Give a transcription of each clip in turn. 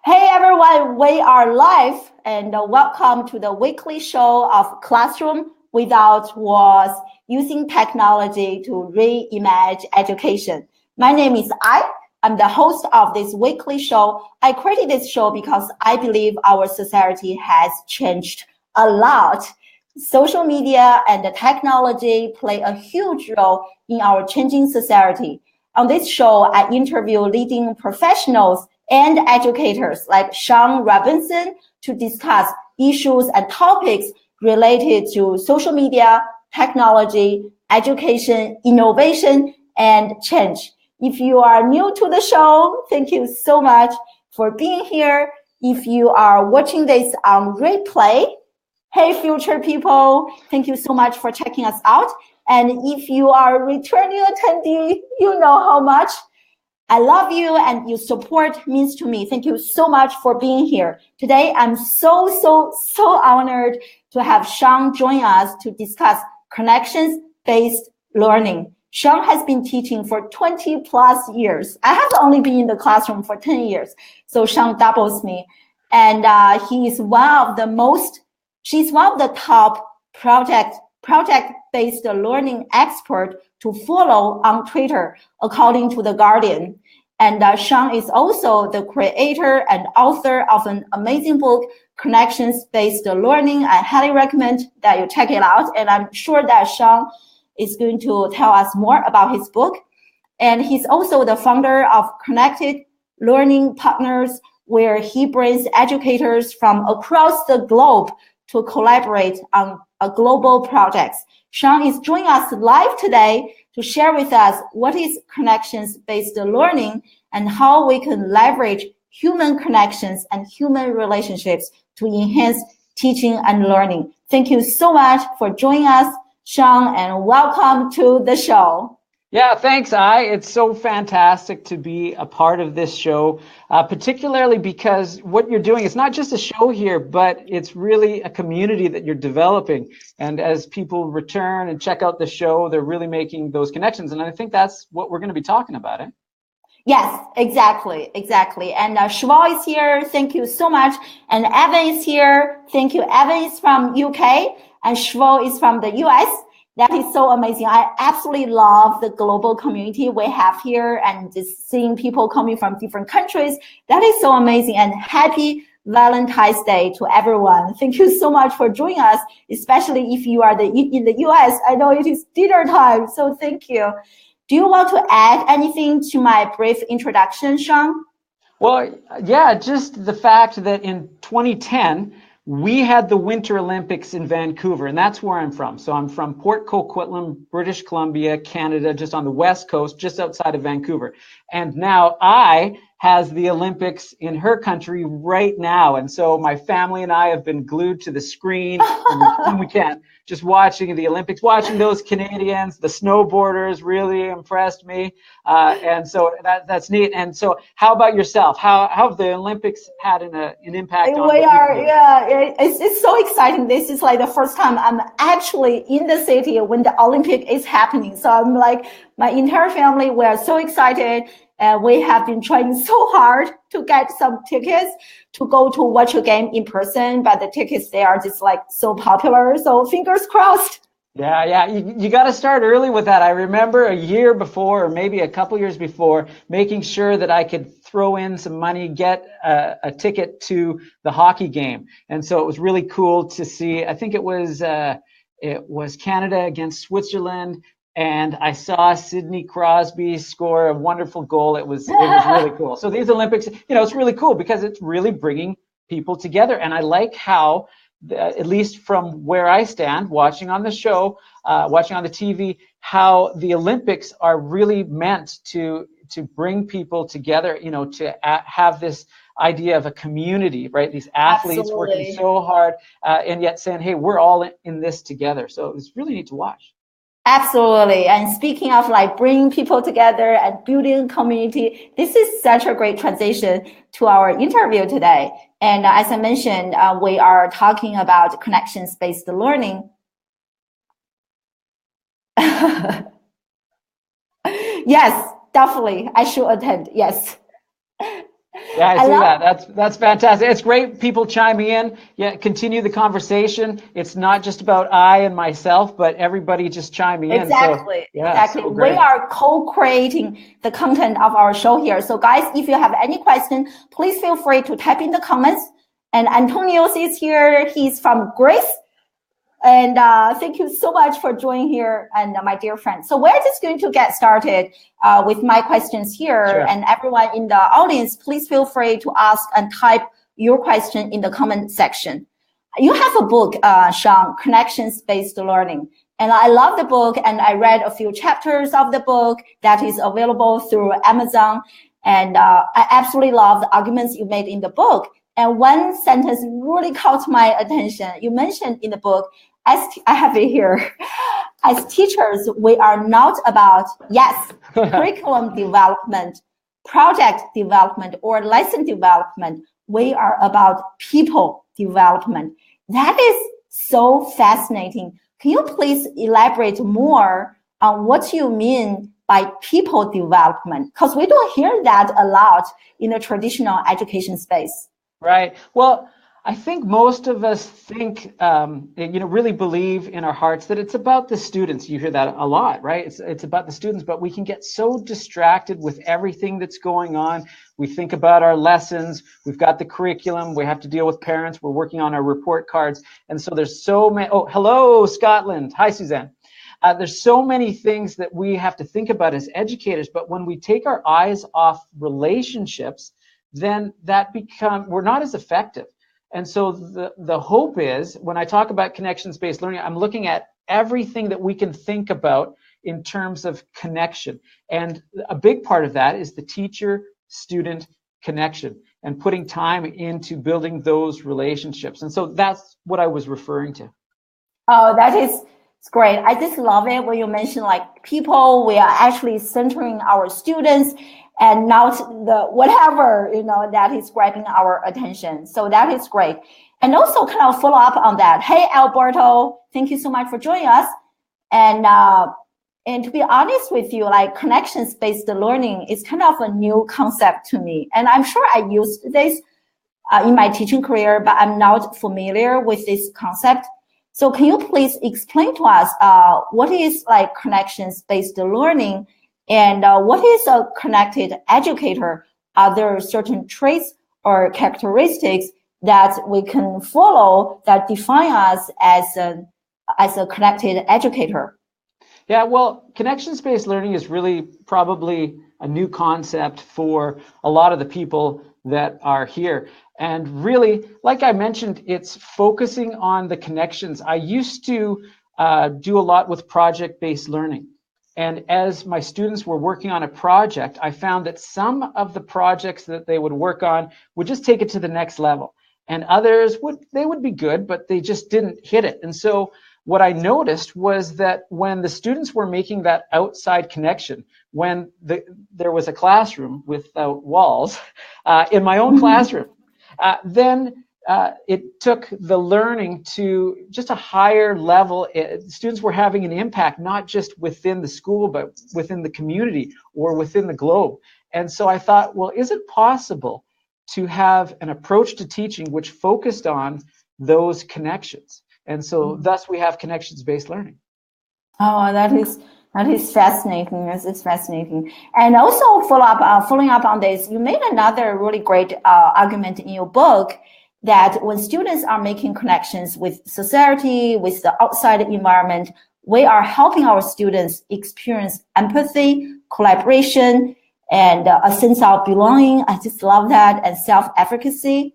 Hey everyone, we are live and welcome to the weekly show of Classroom Without Walls, using technology to reimagine education. My name is I'm the host of this weekly show. I created this show because I believe our society has changed a lot. Social media and the technology play a huge role in our changing society. On this show, I interview leading professionals and educators like Sean Robinson to discuss issues and topics related to social media, technology, education, innovation, and change. If you are new to the show, thank you so much for being here. If you are watching this on replay, hey, future people, thank you so much for checking us out. And if you are a returning attendee, you know how much I love you and your support means to me. Thank you so much for being here. Today, I'm so honored to have Sean join us to discuss connections-based learning. Sean has been teaching for 20 plus years. I have only been in the classroom for 10 years. So Sean doubles me. And she's one of the top project-based learning expert to follow on Twitter, according to The Guardian. And Sean is also the creator and author of an amazing book, Connections-Based Learning. I highly recommend that you check it out. And I'm sure that Sean is going to tell us more about his book. And he's also the founder of Connected Learning Partners, where he brings educators from across the globe to collaborate on global projects. Sean is joining us live today to share with us what is connections-based learning and how we can leverage human connections and human relationships to enhance teaching and learning. Thank you so much for joining us, Sean, and welcome to the show. Yeah, thanks, It's so fantastic to be a part of this show, particularly because what you're doing is not just a show here, but it's really a community that you're developing. And as people return and check out the show, they're really making those connections. And I think that's what we're going to be talking about, eh? Yes, exactly. And Shwal is here. Thank you so much. And Evan is here. Thank you. Evan is from UK and Shwal is from the US. That is so amazing. I absolutely love the global community we have here and just seeing people coming from different countries. That is so amazing, and happy Valentine's Day to everyone. Thank you so much for joining us, especially if you are in the US. I know it is dinner time, so thank you. Do you want to add anything to my brief introduction, Sean? Well, yeah, just the fact that in 2010, we had the Winter Olympics in Vancouver, and that's where I'm from. So I'm from Port Coquitlam, British Columbia, Canada, just on the west coast, just outside of Vancouver. And now I has the Olympics in her country right now. And so my family and I have been glued to the screen when we can, just watching the Olympics, watching those Canadians, the snowboarders really impressed me. And so that's neat. And so how about yourself? How have the Olympics had an impact on you? It's so exciting. This is like the first time I'm actually in the city when the Olympic is happening. So I'm like, my entire family, we are so excited. We have been trying so hard to get some tickets to go to watch a game in person, but the tickets, they are just like so popular. So fingers crossed. Yeah. You got to start early with that. I remember a year before, or maybe a couple years before, making sure that I could throw in some money, get a ticket to the hockey game. And so it was really cool to see. I think it was Canada against Switzerland. And I saw Sidney Crosby score a wonderful goal. It was really cool. So these Olympics, it's really cool because it's really bringing people together. And I like how, at least from where I stand, watching on the show, watching on the TV, how the Olympics are really meant to bring people together, to have this idea of a community, right? These athletes Absolutely. Working so hard and yet saying, hey, we're all in this together. So it's really neat to watch. Absolutely. And speaking of like bringing people together and building community, this is such a great transition to our interview today. And as I mentioned, we are talking about connections-based learning. Yes, definitely. I should attend. Yes. Yeah, I see that. That's fantastic. It's great people chiming in. Yeah, continue the conversation. It's not just about I and myself, but everybody just chiming in. Exactly, So, yeah, exactly. so We great. are co-creating the content of our show here. So guys, if you have any question, please feel free to type in the comments. And Antonio is here. He's from Greece. And thank you so much for joining here, and my dear friend. So we're just going to get started with my questions here. Sure. And everyone in the audience, please feel free to ask and type your question in the comment section. You have a book, Sean, Connections-Based Learning. And I love the book, and I read a few chapters of the book that is available through Amazon. And I absolutely love the arguments you made in the book. And one sentence really caught my attention. You mentioned in the book, I have it here. As teachers, we are not about, yes, curriculum development, project development, or lesson development. We are about people development. That is so fascinating. Can you please elaborate more on what you mean by people development? Because we don't hear that a lot in the traditional education space. Right. Well, I think most of us think, really believe in our hearts that it's about the students. You hear that a lot, right? It's about the students, but we can get so distracted with everything that's going on. We think about our lessons. We've got the curriculum. We have to deal with parents. We're working on our report cards. And so there's so many. Oh, hello, Scotland. Hi, Suzanne. There's so many things that we have to think about as educators. But when we take our eyes off relationships, then we're not as effective. And so the hope is, when I talk about connections-based learning, I'm looking at everything that we can think about in terms of connection. And a big part of that is the teacher-student connection and putting time into building those relationships. And so that's what I was referring to. Oh, it's great. I just love it when you mention like people, we are actually centering our students and not the whatever, that is grabbing our attention. So that is great. And also kind of follow up on that. Hey, Alberto, thank you so much for joining us. And to be honest with you, like connections-based learning is kind of a new concept to me. And I'm sure I used this in my teaching career, but I'm not familiar with this concept. So can you please explain to us what is like connections-based learning? And what is a connected educator? Are there certain traits or characteristics that we can follow that define us as a connected educator? Yeah, well, connections-based learning is really probably a new concept for a lot of the people that are here. And really, like I mentioned, it's focusing on the connections. I used to do a lot with project-based learning. And as my students were working on a project, I found that some of the projects that they would work on would just take it to the next level. And others would be good, but they just didn't hit it. And so what I noticed was that when the students were making that outside connection, when there was a classroom without walls, in my own classroom, then it took the learning to just a higher level. Students were having an impact, not just within the school, but within the community or within the globe. And so I thought, well, is it possible to have an approach to teaching which focused on those connections? And so thus we have connections-based learning. Oh, that is fascinating. This is fascinating. And also following up on this, you made another really great argument in your book that when students are making connections with society, with the outside environment, we are helping our students experience empathy, collaboration, and a sense of belonging. I just love that, and self-efficacy.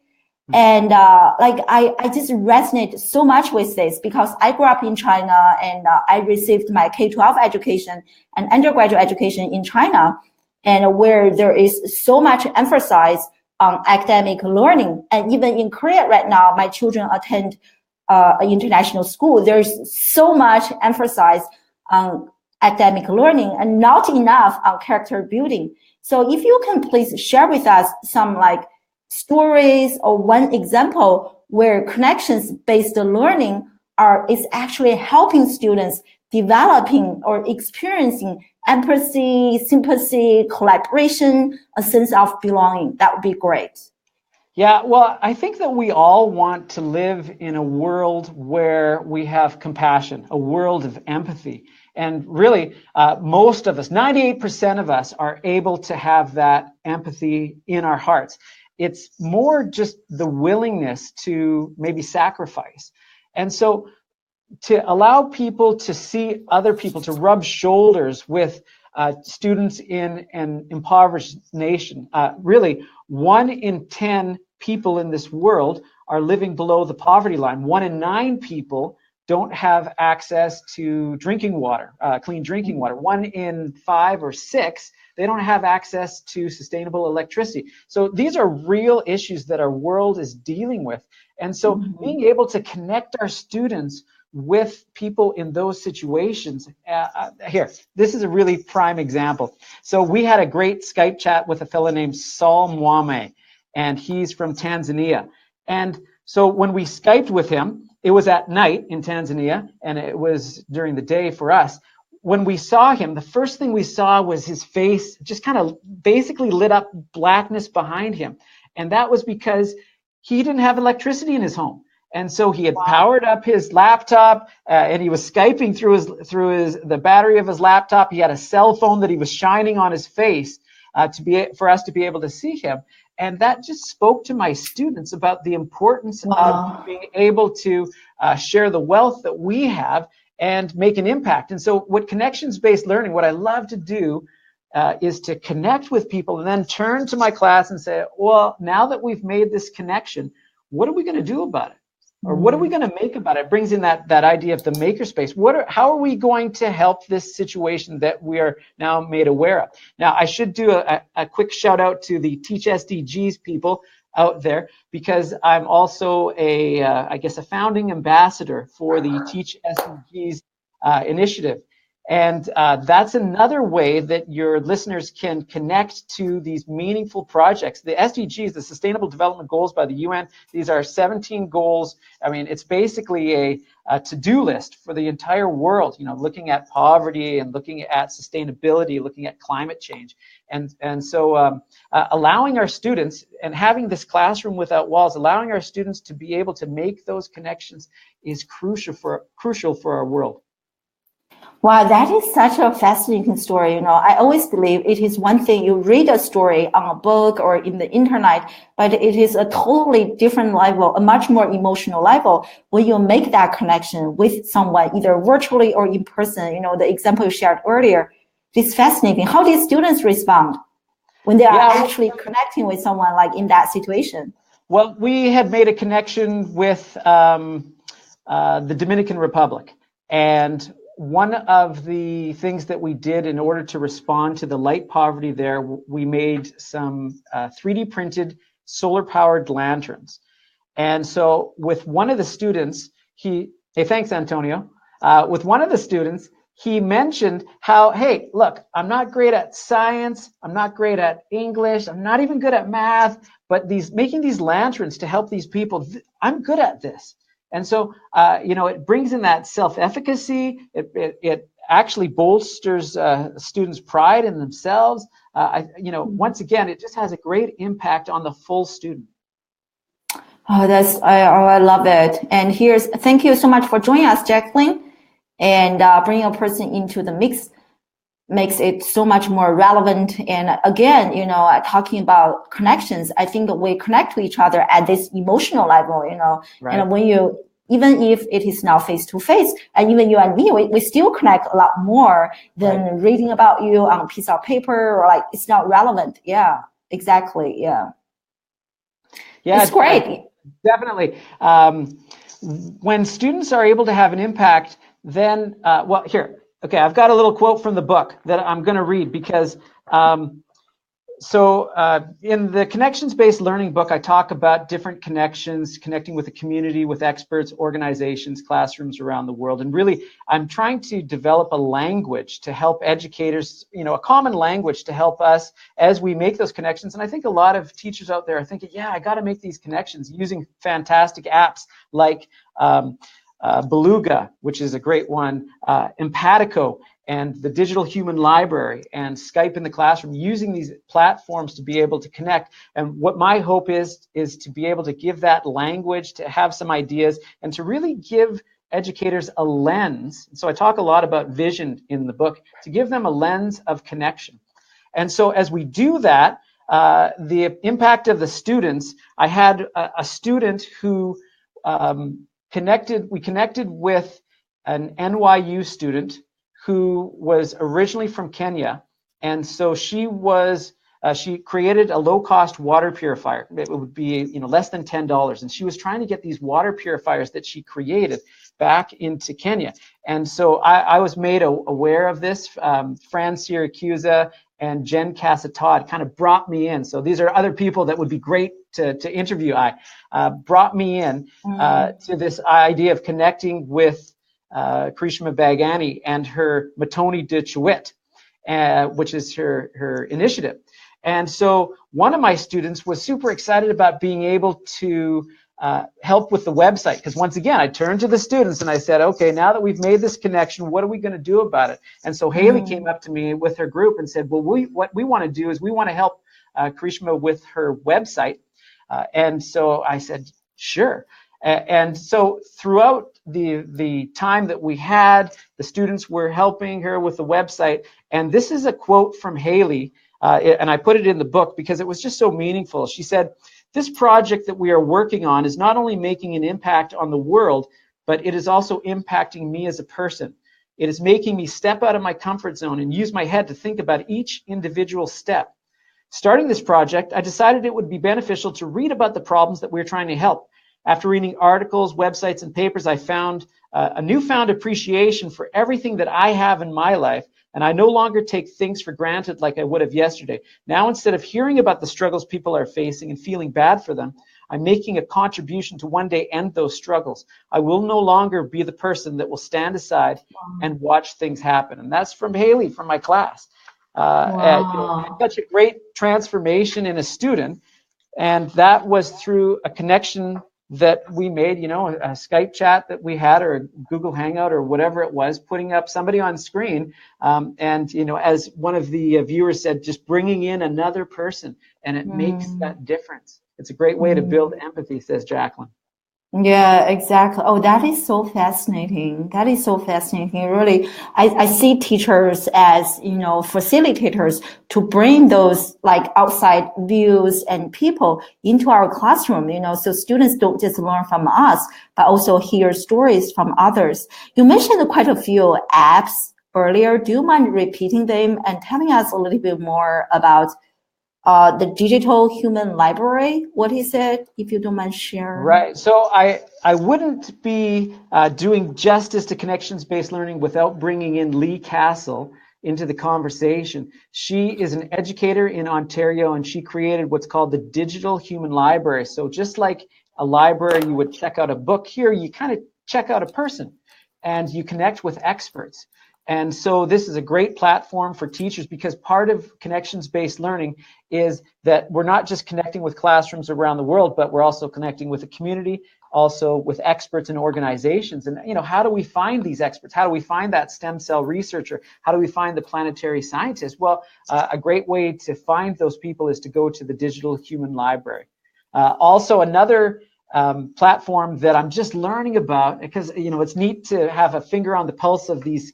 And I just resonate so much with this because I grew up in China and I received my K-12 education and undergraduate education in China, and where there is so much emphasis on academic learning. And even in Korea right now, my children attend an international school. There's so much emphasis on academic learning and not enough on character building. So if you can please share with us some stories or one example where connections-based learning is actually helping students developing or experiencing empathy, sympathy, collaboration, a sense of belonging. That would be great. Yeah, well, I think that we all want to live in a world where we have compassion, a world of empathy. And really, most of us, 98% of us, are able to have that empathy in our hearts. It's more just the willingness to maybe sacrifice. And so to allow people to see other people, to rub shoulders with students in an impoverished nation. Really, 1 in 10 people in this world are living below the poverty line. 1 in 9 people don't have access to drinking water, clean drinking water. 1 in 5 or 6, they don't have access to sustainable electricity. So these are real issues that our world is dealing with. And so being able to connect our students with people in those situations. Here, this is a really prime example. So we had a great Skype chat with a fellow named Saul Mwame, and he's from Tanzania. And so when we Skyped with him, it was at night in Tanzania, and it was during the day for us. When we saw him, the first thing we saw was his face just kind of basically lit up blackness behind him. And that was because he didn't have electricity in his home. And so he had powered up his laptop, and he was Skyping through the battery of his laptop. He had a cell phone that he was shining on his face for us to be able to see him. And that just spoke to my students about the importance of being able to share the wealth that we have and make an impact. And so what connections-based learning, what I love to do is to connect with people and then turn to my class and say, well, now that we've made this connection, what are we going to do about it? Or what are we going to make about it? It brings in that idea of the makerspace. How are we going to help this situation that we are now made aware of? Now, I should do a quick shout out to the Teach SDGs people out there, because I'm also I guess a founding ambassador for the Teach SDGs initiative. And that's another way that your listeners can connect to these meaningful projects. The SDGs, the Sustainable Development Goals by the UN, these are 17 goals. I mean, it's basically a to-do list for the entire world, looking at poverty and looking at sustainability, looking at climate change. And so allowing our students, and having this classroom without walls, allowing our students to be able to make those connections is crucial for our world. Wow, that is such a fascinating story. I always believe it is one thing you read a story on a book or in the internet, but it is a totally different level, a much more emotional level when you make that connection with someone, either virtually or in person. The example you shared earlier, it's fascinating. How did students respond when they are actually connecting with someone like in that situation? Well, we had made a connection with the Dominican Republic, and one of the things that we did in order to respond to the light poverty there, we made some 3D printed solar powered lanterns. And so with one of the students, hey, thanks, Antonio. With one of the students, he mentioned how, hey, look, I'm not great at science, I'm not great at English, I'm not even good at math, but making these lanterns to help these people, I'm good at this. And so, it brings in that self-efficacy. It actually bolsters students' pride in themselves. Once again, it just has a great impact on the full student. Oh, I love it. And thank you so much for joining us, Jacqueline, and bringing a person into the mix makes it so much more relevant. And again, talking about connections, I think we connect to each other at this emotional level, Right. And even if it is now face-to-face, and even you and me, we still connect a lot more than reading about you on a piece of paper, or it's not relevant. Yeah, exactly. Yeah. Yeah, it's great. Definitely. When students are able to have an impact, then, here, okay, I've got a little quote from the book that I'm going to read, because in the connections-based learning book, I talk about different connections, connecting with the community, with experts, organizations, classrooms around the world. And really, I'm trying to develop a language to help educators, a common language to help us as we make those connections. And I think a lot of teachers out there are thinking, yeah, I got to make these connections using fantastic apps like Beluga, which is a great one, Empatico, and the Digital Human Library, and Skype in the Classroom, using these platforms to be able to connect. And what my hope is to be able to give that language, to have some ideas, and to really give educators a lens. So I talk a lot about vision in the book, to give them a lens of connection. And so as we do that, the impact of the students, I had a student who we connected with an NYU student who was originally from Kenya. And so she created a low-cost water purifier. It would be, less than $10. And she was trying to get these water purifiers that she created back into Kenya. And so I was made aware of this. Fran Siracusa and Jen Casa-Todd kind of brought me in. So these are other people that would be great to interview. Brought me in to this idea of connecting with Karishma Bagani and her Matoni de Chouette, which is her initiative. And so one of my students was super excited about being able to help with the website, because once again, I turned to the students and I said, okay, now that we've made this connection, what are we going to do about it? And so Haley came up to me with her group and said, well, what we want to do is we want to help Karishma with her website. And so I said, sure. And so throughout the time that we had, the students were helping her with the website. And this is a quote from Haley, and I put it in the book because it was just so meaningful. She said, "This project that we are working on is not only making an impact on the world, but it is also impacting me as a person. It is making me step out of my comfort zone and use my head to think about each individual step. Starting this project, I decided it would be beneficial to read about the problems that we're trying to help. After reading articles, websites, and papers, I found a newfound appreciation for everything that I have in my life, and I no longer take things for granted like I would have yesterday. Now, instead of hearing about the struggles people are facing and feeling bad for them, I'm making a contribution to one day end those struggles. I will no longer be the person that will stand aside and watch things happen." And that's from Haley, from my class. Such a great transformation in a student. And that was through a connection that we made, a Skype chat that we had, or a Google Hangout, or whatever it was, putting up somebody on screen. And, as one of the viewers said, just bringing in another person, and it makes that difference. It's a great way to build empathy, says Jacqueline. Yeah, exactly. Oh, that is so fascinating. That is so fascinating. Really, I see teachers as, facilitators to bring those like outside views and people into our classroom, so students don't just learn from us, but also hear stories from others. You mentioned quite a few apps earlier. Do you mind repeating them and telling us a little bit more about the Digital Human Library? What is it, if you don't mind sharing? Right. So I wouldn't be doing justice to connections-based learning without bringing in Lee Castle into the conversation. She is an educator in Ontario, and she created what's called the Digital Human Library. So just like a library, you would check out a book, here you kind of check out a person, and you connect with experts. And so this is a great platform for teachers, because part of connections-based learning is that we're not just connecting with classrooms around the world, but we're also connecting with the community, also with experts and organizations. And, how do we find these experts? How do we find that stem cell researcher? How do we find the planetary scientist? Well, a great way to find those people is to go to the Digital Human Library. Also, another platform that I'm just learning about, because, it's neat to have a finger on the pulse of these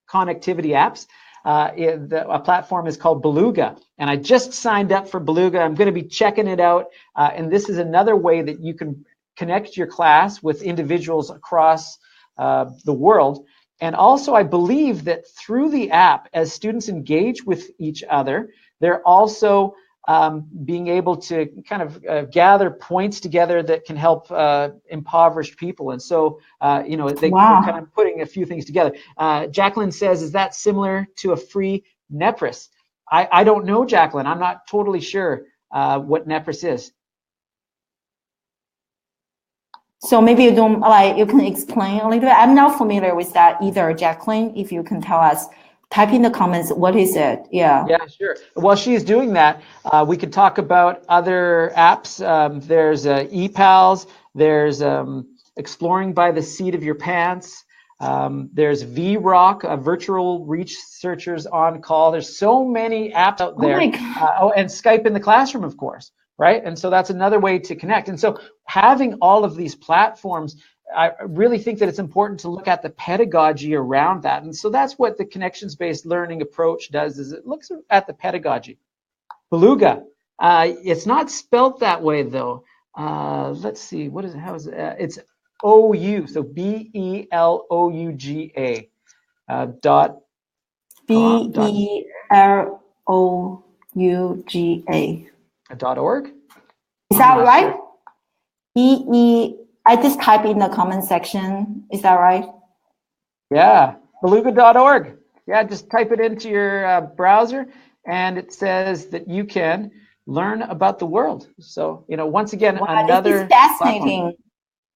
connectivity apps. A platform is called Beluga, and I just signed up for Beluga. I'm going to be checking it out, and this is another way that you can connect your class with individuals across the world. And also, I believe that through the app, as students engage with each other, they're also being able to kind of gather points together that can help impoverished people. And so, they're kind of putting a few things together. Jacqueline says, is that similar to a free Nepris? I don't know, Jacqueline. I'm not totally sure what Nepris is. So maybe you can explain a little bit. I'm not familiar with that either, Jacqueline. If you can tell us, type in the comments, what is it? Yeah, sure. While she's doing that, we could talk about other apps. There's ePals, there's Exploring by the Seat of Your Pants. There's VRock, virtual researchers on call. There's so many apps out there. Oh my God. And Skype in the classroom, of course, right? And so that's another way to connect. And so having all of these platforms, I really think that it's important to look at the pedagogy around that. And so that's what the connections-based learning approach does, is it looks at the pedagogy. Beluga, it's not spelt that way though. Let's see, what is it? How is it? It's OU, so BELOUGA dot BELOUGA. .org. Is that right? Sure. I just type in the comment section. Is that right? Yeah, beluga.org. Yeah, just type it into your browser, and it says that you can learn about the world. So, once again, another. This is fascinating. Platform.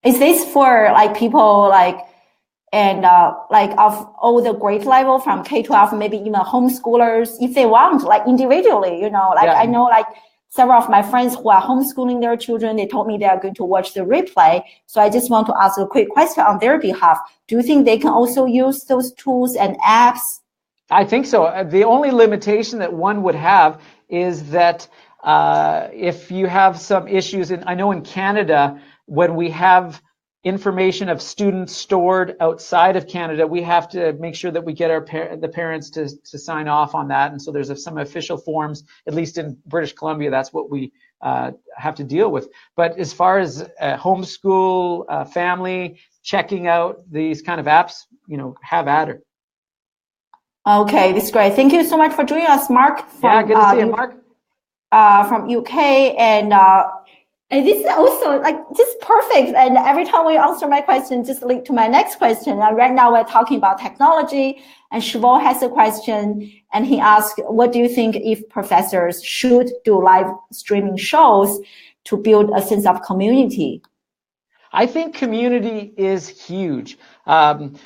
Is this for like people like, and like of all the grade level from K-12, maybe even homeschoolers, if they want, like individually, I know like several of my friends who are homeschooling their children, they told me they are going to watch the replay. So I just want to ask a quick question on their behalf. Do you think they can also use those tools and apps? I think so. The only limitation that one would have is that if you have some issues, and I know in Canada, when we have information of students stored outside of Canada, we have to make sure that we get the parents to sign off on that. And so there's some official forms, at least in British Columbia, that's what we have to deal with. But as far as homeschool, family, checking out these kind of apps, have at her. Okay, this is great. Thank you so much for joining us, Mark. Yeah, good to see you, Mark. From UK, and this is also like just perfect. And every time we answer my question, just lead to my next question. Right now we're talking about technology, and Shivol has a question, and he asked, what do you think if professors should do live streaming shows to build a sense of community? I think community is huge.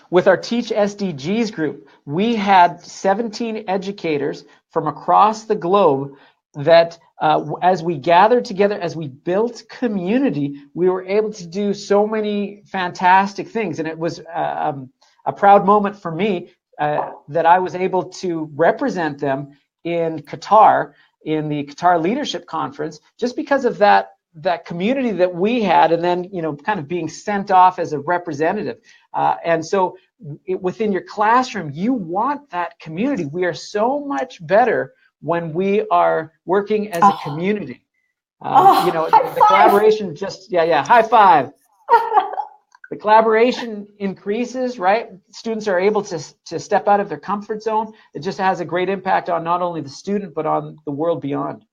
With our Teach SDGs group, we had 17 educators from across the globe that as we gathered together, as we built community, we were able to do so many fantastic things. And it was a proud moment for me that I was able to represent them in Qatar, in the Qatar Leadership Conference, just because of that community that we had, and then kind of being sent off as a representative. And so within your classroom, you want that community. We are so much better when we are working as a community. The collaboration high five. The collaboration increases, right? Students are able to step out of their comfort zone. It just has a great impact on not only the student, but on the world beyond.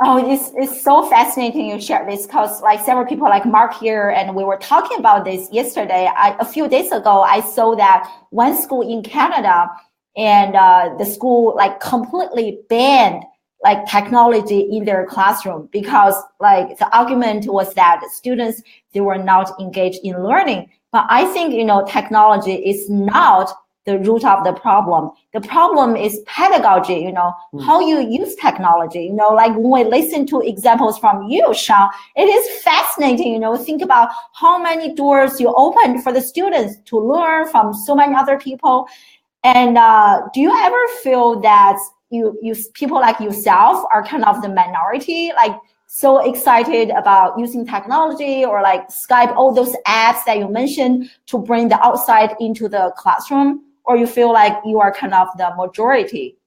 Oh, it's so fascinating you shared this, because like several people like Mark here, and we were talking about this yesterday. A few days ago, I saw that one school in Canada, and the school like completely banned like technology in their classroom, because like the argument was that students, they were not engaged in learning. But I think, technology is not the root of the problem. The problem is pedagogy, how you use technology. Like when we listen to examples from you, Sean, it is fascinating, think about how many doors you opened for the students to learn from so many other people. And do you ever feel that you people like yourself are kind of the minority, like so excited about using technology or like Skype, all those apps that you mentioned to bring the outside into the classroom? Or you feel like you are kind of the majority?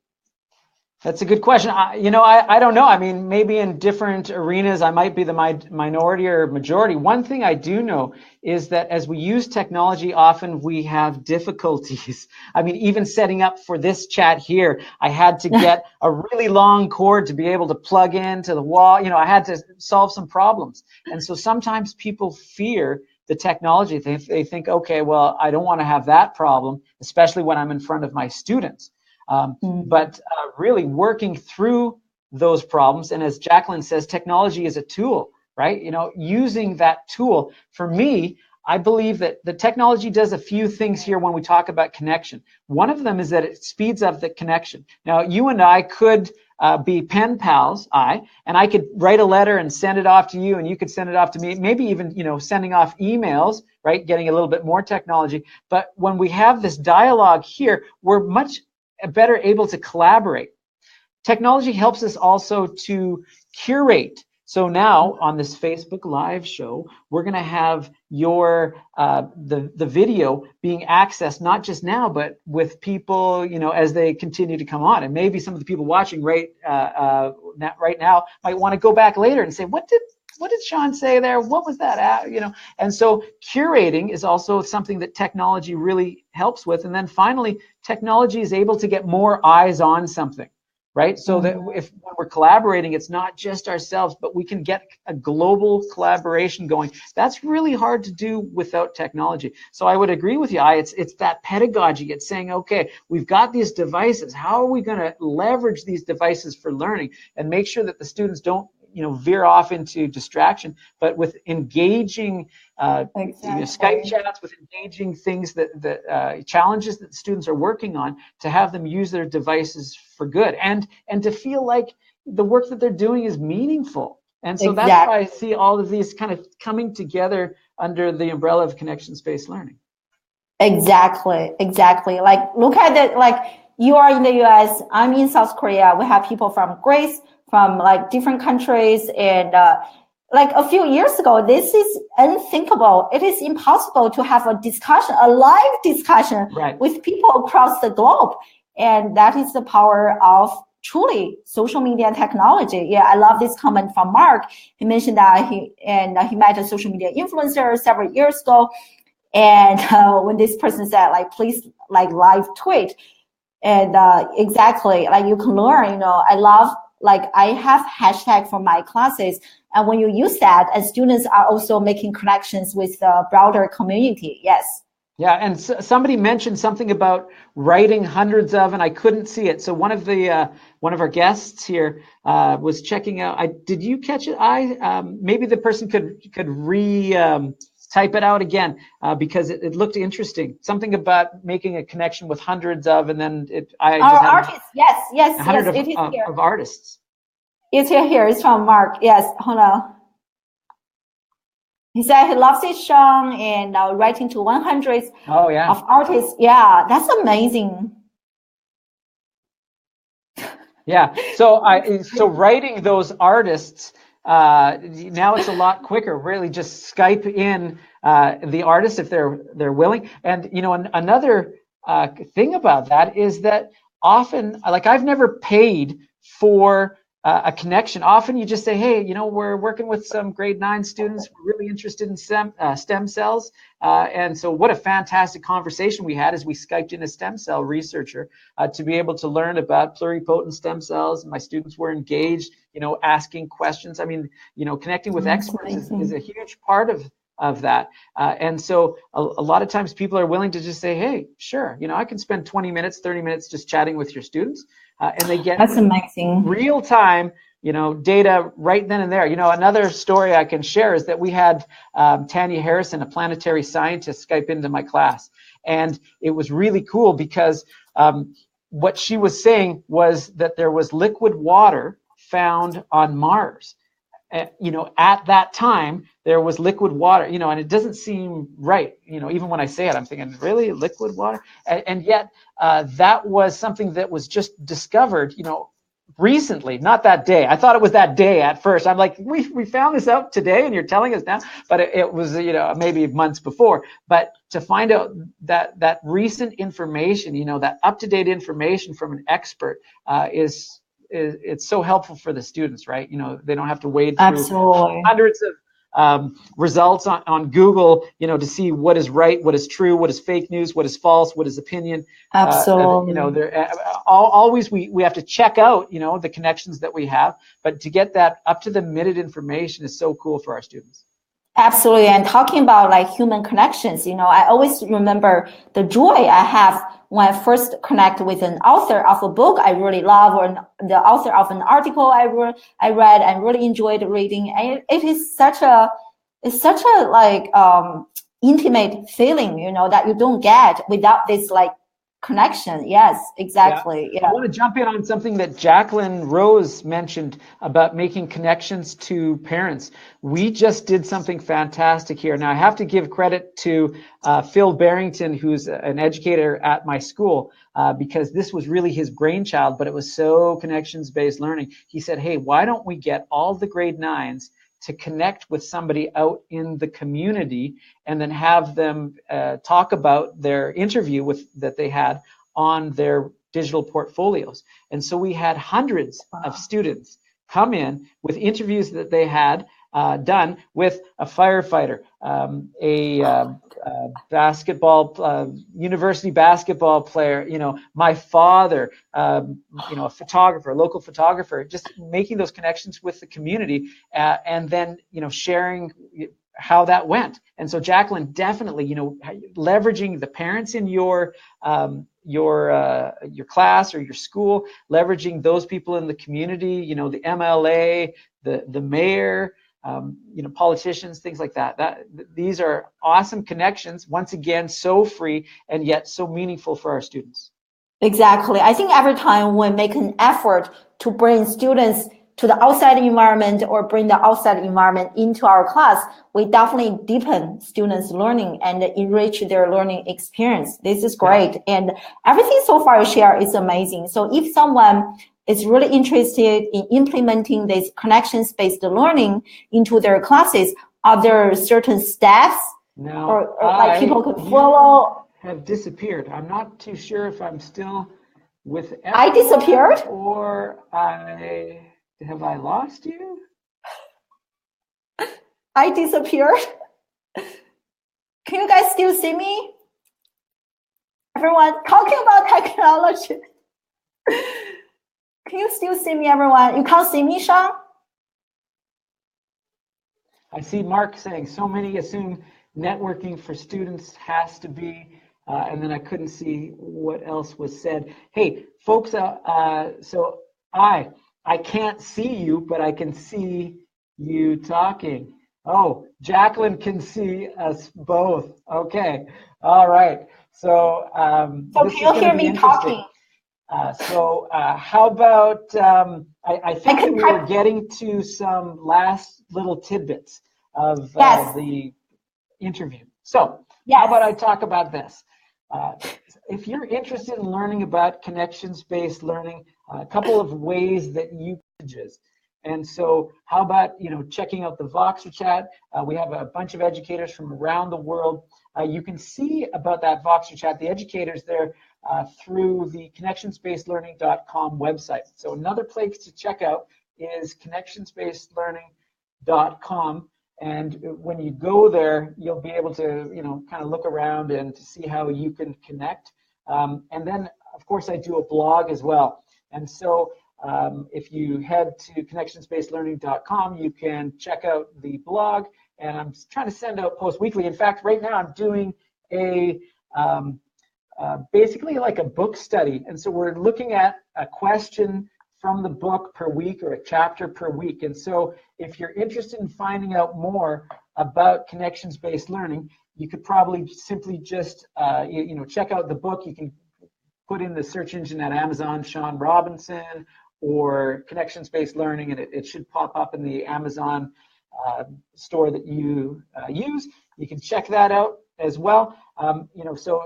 That's a good question. I don't know. I mean, maybe in different arenas, I might be the minority or majority. One thing I do know is that as we use technology, often we have difficulties. I mean, even setting up for this chat here, I had to get a really long cord to be able to plug into the wall. I had to solve some problems. And so sometimes people fear the technology. They think, okay, well, I don't want to have that problem, especially when I'm in front of my students. But really working through those problems, and as Jacqueline says, technology is a tool, right? Using that tool. For me, I believe that the technology does a few things here when we talk about connection. One of them is that it speeds up the connection. Now, you and I could be pen pals, and I could write a letter and send it off to you, and you could send it off to me, maybe even, sending off emails, right? Getting a little bit more technology. But when we have this dialogue here, we're much better able to collaborate. Technology helps us also to curate. So now on this Facebook Live show, we're going to have your the video being accessed not just now, but with people, as they continue to come on. And maybe some of the people watching right now might want to go back later and say, what did Sean say there? What was that at? And so curating is also something that technology really helps with. And then finally, technology is able to get more eyes on something. Right? So that when we're collaborating, it's not just ourselves, but we can get a global collaboration going. That's really hard to do without technology. So I would agree with you. It's that pedagogy. It's saying, okay, we've got these devices. How are we going to leverage these devices for learning and make sure that the students don't veer off into distraction, but with engaging Skype chats, with engaging things that challenges that the students are working on, to have them use their devices for good and to feel like the work that they're doing is meaningful. And so that's why I see all of these kind of coming together under the umbrella of connection-based learning. Exactly. Like, look at it. Like, you are in the US, I'm in South Korea. We have people from Greece, from like different countries, and like a few years ago, this is unthinkable. It is impossible to have a discussion, a live discussion with people across the globe. And that is the power of truly social media and technology. Yeah, I love this comment from Mark. He mentioned that he met a social media influencer several years ago. And when this person said, like, please, like, live tweet. And exactly, like, you can learn, I love, like, I have hashtag for my classes. And when you use that, and students are also making connections with the broader community. Yes. Yeah, and somebody mentioned something about writing hundreds of, and I couldn't see it. So one of our guests here was checking out. Did you catch it? Maybe the person could type it out again because it looked interesting. Something about making a connection with hundreds of, and then artists. Yes, it is here. Of artists. It's here. It's from Mark. Yes, hold on. He said he loves his song and writing to 100 of artists. Yeah, that's amazing. Yeah. So writing those artists. Now it's a lot quicker. Really, just Skype in the artist if they're willing. And another thing about that is that often, like, I've never paid for a connection. Often you just say, hey, we're working with some grade 9 students. We're really interested in stem cells. And so what a fantastic conversation we had as we Skyped in a stem cell researcher to be able to learn about pluripotent stem cells. And my students were engaged, asking questions. I mean, connecting with experts is a huge part of that. And so a lot of times people are willing to just say, hey, sure, I can spend 20 minutes, 30 minutes just chatting with your students. And they get that's amazing real time, data right then and there. Another story I can share is that we had Tanya Harrison, a planetary scientist, Skype into my class. And it was really cool because what she was saying was that there was liquid water found on Mars. At that time, there was liquid water, and it doesn't seem right. Even when I say it, I'm thinking, really, liquid water? And yet that was something that was just discovered, recently, not that day. I thought it was that day at first. I'm like, we found this out today and you're telling us now, but it was, maybe months before. But to find out that recent information, that up-to-date information from an expert it's so helpful for the students, right? They don't have to wade through hundreds of results on Google, to see what is right, what is true, what is fake news, what is false, what is opinion. Absolutely. Always we have to check out, the connections that we have, but to get that up to the minute information is so cool for our students. Absolutely. And talking about like human connections, I always remember the joy I have when I first connect with an author of a book I really love, or the author of an article I read and really enjoyed reading. And it is such a like intimate feeling, that you don't get without this like connection. Yes, exactly. Yeah. I want to jump in on something that Jacqueline Rose mentioned about making connections to parents. We just did something fantastic here. Now, I have to give credit to Phil Barrington, who's an educator at my school, because this was really his brainchild, but it was so connections-based learning. He said, hey, why don't we get all the grade 9s to connect with somebody out in the community and then have them talk about their interview that they had on their digital portfolios. And so we had hundreds of students come in with interviews that they had done with a firefighter, basketball, university basketball player, my father, a photographer, a local photographer, just making those connections with the community, and then, sharing how that went. And so Jacqueline, definitely, leveraging the parents in your class or your school, leveraging those people in the community, the MLA, the mayor, politicians, things like that. These are awesome connections. Once again, so free and yet so meaningful for our students. Exactly. I think every time we make an effort to bring students to the outside environment or bring the outside environment into our class, we definitely deepen students' learning and enrich their learning experience. This is great. Yeah. And everything so far you share is amazing. So if someone is really interested in implementing this connections-based learning into their classes, are there certain steps or like people could follow? Have disappeared. I'm not too sure if I'm still with everyone, I disappeared? Or have I lost you? I disappeared. Can you guys still see me? Everyone talking about technology. Can you still see me, everyone? You can't see me, Sean? I see Mark saying, so many assume networking for students has to be, and then I couldn't see what else was said. Hey, folks, so I can't see you, but I can see you talking. Oh, Jacqueline can see us both. Okay, all right. So this is going to be interesting. How about, I think that we were getting to some last little tidbits of the interview. So how about I talk about this? If you're interested in learning about connections-based learning, a couple of ways that you messages. And so how about, checking out the Voxer chat? We have a bunch of educators from around the world. You can see about that Voxer chat, the educators there, through the connectionsbasedlearning.com website. So another place to check out is connectionsbasedlearning.com. And when you go there, you'll be able to, kind of look around and to see how you can connect. And then, of course, I do a blog as well. And so if you head to connectionsbasedlearning.com, you can check out the blog. And I'm trying to send out posts weekly. In fact, right now I'm doing a basically like a book study. And so we're looking at a question from the book per week or a chapter per week. And so if you're interested in finding out more about connections-based learning, you could probably simply just check out the book. You can put in the search engine at Amazon, Sean Robinson, or connections-based learning, and it should pop up in the Amazon store that you use. You can check that out as well. So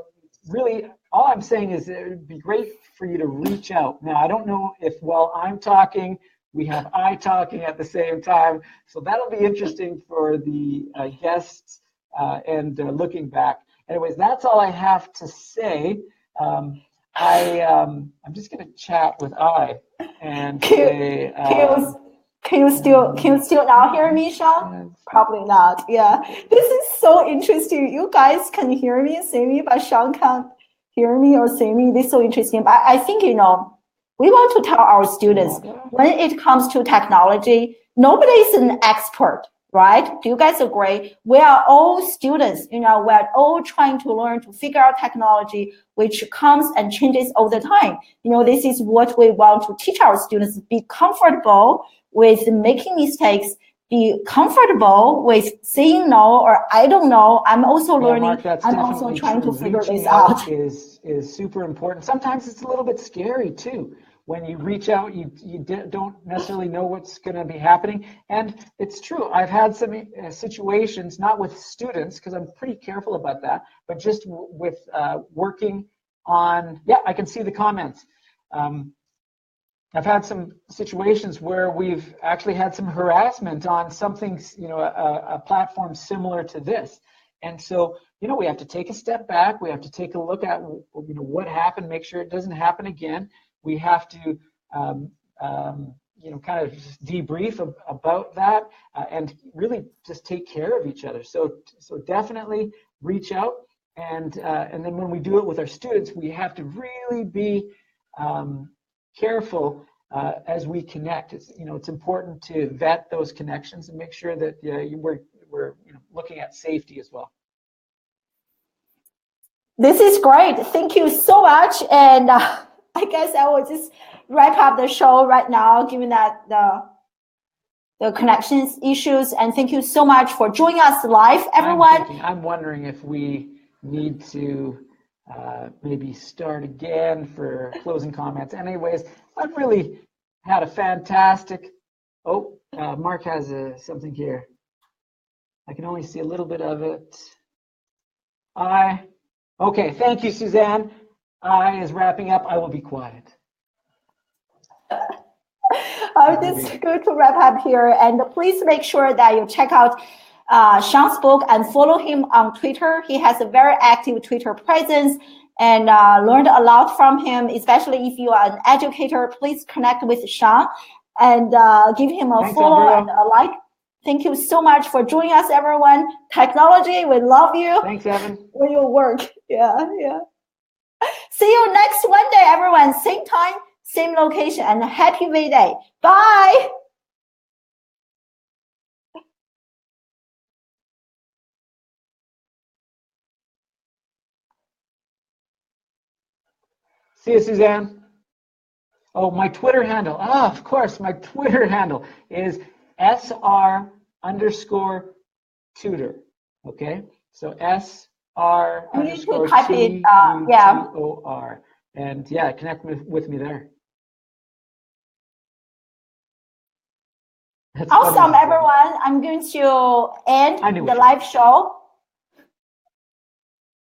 really, all I'm saying is it would be great for you to reach out. Now, I don't know if while I'm talking, we have I talking at the same time. So that'll be interesting for the guests and looking back. Anyways, that's all I have to say. I'm just going to chat with I and say. Can you still now hear me, Sean? Probably not. Yeah, this is so interesting. You guys can hear me, see me, but Sean can't hear me or see me. This is so interesting. But I think we want to tell our students when it comes to technology, nobody is an expert, right? Do you guys agree? We are all students. We are all trying to learn to figure out technology, which comes and changes all the time. This is what we want to teach our students: be comfortable with making mistakes be comfortable with saying no or I don't know. I'm also learning. Mark, that's I'm also definitely trying true. to figure Reaching this out. is super important. Sometimes it's a little bit scary too. When you reach out, you don't necessarily know what's going to be happening. And it's true. I've had some situations, not with students, because I'm pretty careful about that, but just with working on, yeah, I can see the comments. I've had some situations where we've actually had some harassment on something, you know, a platform similar to this. And so, you know, we have to take a step back. We have to take a look at, you know, what happened, make sure it doesn't happen again. We have to, you know, kind of just debrief about that and really just take care of each other. So definitely reach out. And then when we do it with our students, we have to really be careful as we connect. It's, you know, it's important to vet those connections and make sure that we're you know, looking at safety as well. This is great. Thank you so much. And I guess I will just wrap up the show right now, given that the connections issues. And thank you so much for joining us live, everyone. I'm wondering if we need to maybe start again for closing comments. Anyways, I've really had a fantastic. Oh, Mark has something here. I can only see a little bit of it. Okay, thank you, Suzanne. Is wrapping up. I will be quiet. It's good to wrap up here. And please make sure that you check out Sean's book and follow him on Twitter. He has a very active Twitter presence and learned a lot from him, especially if you are an educator. Please connect with Sean and give him a follow and a like. Thank you so much for joining us, everyone. Technology, we love you. Thanks, Evan. For your work. Yeah. See you next Monday, everyone. Same time, same location, and happy V-Day. Bye. See you, Suzanne. Oh, my Twitter handle. Of course, my Twitter handle is SR_tutor. Okay, so SR_TUTOR. And yeah, connect with me there. That's awesome, everyone. I'm going to end the live show.